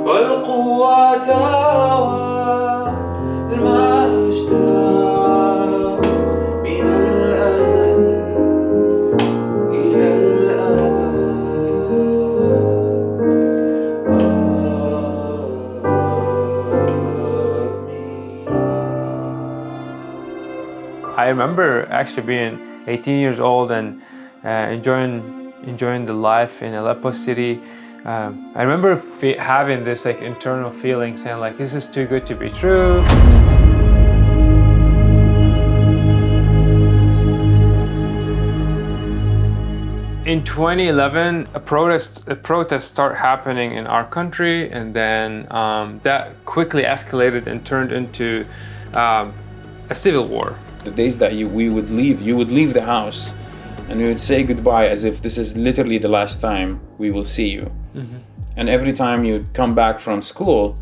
والقوة والمجد من الأزل إلى الأبد. I remember actually being 18 years old and enjoying the life in Aleppo city. I remember having this like internal feeling saying like, this is too good to be true. In 2011, a protest started happening in our country, and then that quickly escalated and turned into a civil war. The days that you would leave the house and we would say goodbye as if this is literally the last time we will see you. Mm-hmm. And every time you'd come back from school,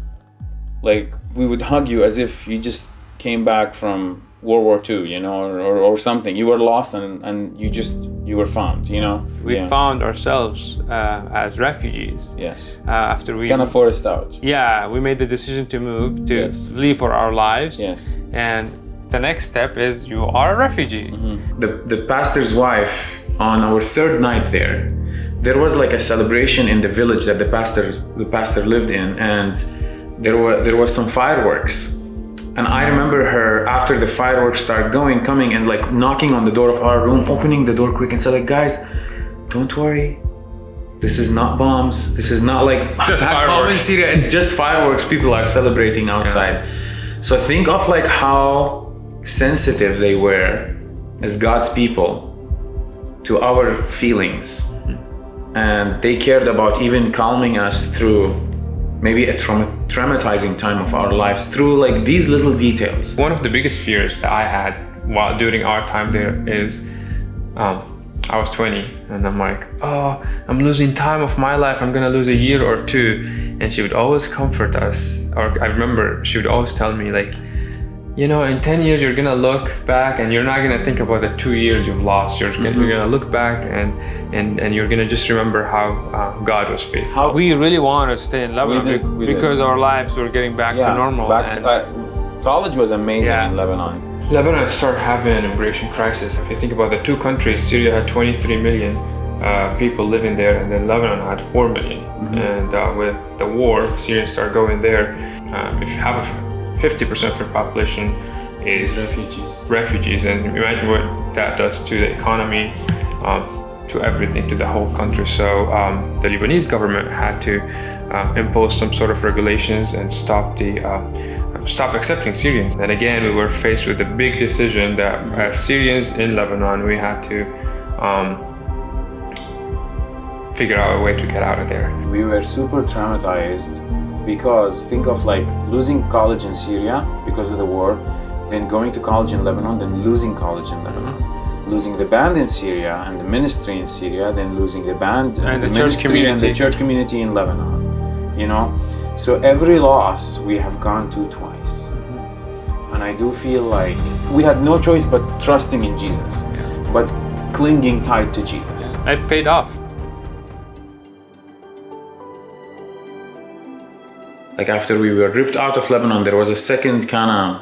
like we would hug you as if you just came back from World War II, you know, or something. You were lost and you were found, you know. We found ourselves as refugees. Yes. After we kind of forced out. Yeah, we made the decision to move, to flee for our lives. Yes. And the next step is you are a refugee. Mm-hmm. The pastor's wife, on our third night there was like a celebration in the village that the pastor lived in, and there was some fireworks. And I remember her, after the fireworks started coming and like knocking on the door of our room, opening the door quick and said like, guys, don't worry. This is not bombs. This is not like just fireworks. In Syria. It's just fireworks. People are celebrating outside. Yeah. So think of like how sensitive they were as God's people to our feelings. And they cared about even calming us through maybe a traumatizing time of our lives through like these little details. One of the biggest fears that I had while during our time there is I was 20 and I'm like, oh, I'm losing time of my life. I'm gonna lose a year or two. And she would always comfort us. Or I remember she would always tell me like, you know, in 10 years, you're gonna look back and you're not gonna think about the 2 years you've lost. You're gonna look back and you're gonna just remember how God was faithful. We really wanted to stay in Lebanon because our lives were getting back to normal. College was amazing in Lebanon. Lebanon started having an immigration crisis. If you think about the two countries, Syria had 23 million people living there, and then Lebanon had 4 million. And with the war, Syrians started going there. If you have 50% of the population is refugees, and imagine what that does to the economy, to everything, to the whole country. So the Lebanese government had to impose some sort of regulations and stop accepting Syrians. And again, we were faced with the big decision that as Syrians in Lebanon, we had to figure out a way to get out of there. We were super traumatized. Because think of like losing college in Syria because of the war, then going to college in Lebanon, then losing college in Lebanon, losing the band in Syria and the ministry in Syria, then losing the band and the church community and the church community in Lebanon. You know, so every loss we have gone to twice, and I do feel like we had no choice but trusting in Jesus, but clinging tight to Jesus. It paid off. Like after we were ripped out of Lebanon, there was a second kind of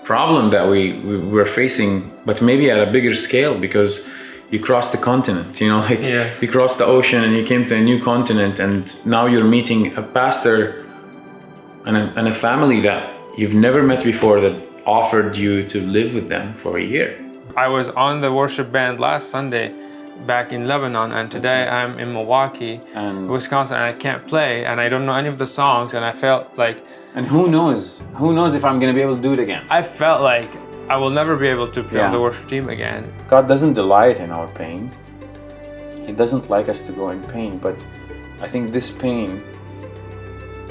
problem that we were facing, but maybe at a bigger scale, because you crossed the continent, you know, like you crossed the ocean and you came to a new continent, and now you're meeting a pastor and a family that you've never met before that offered you to live with them for a year. I was on the worship band last Sunday back in Lebanon, and today I'm in Milwaukee, Wisconsin, and I can't play and I don't know any of the songs, and I felt like, and who knows if I'm gonna be able to do it again. I felt like I will never be able to play on the worship team again. God doesn't delight in our pain. He doesn't like us to go in pain, but I think this pain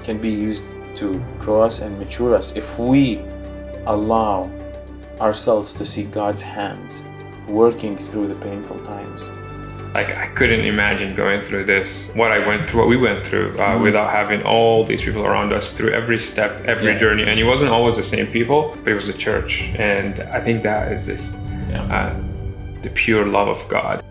can be used to grow us and mature us if we allow ourselves to see God's hand working through the painful times. Like I couldn't imagine going through this, what we went through, without having all these people around us through every step, every journey. And it wasn't always the same people, but it was the church. And I think that is just the pure love of God.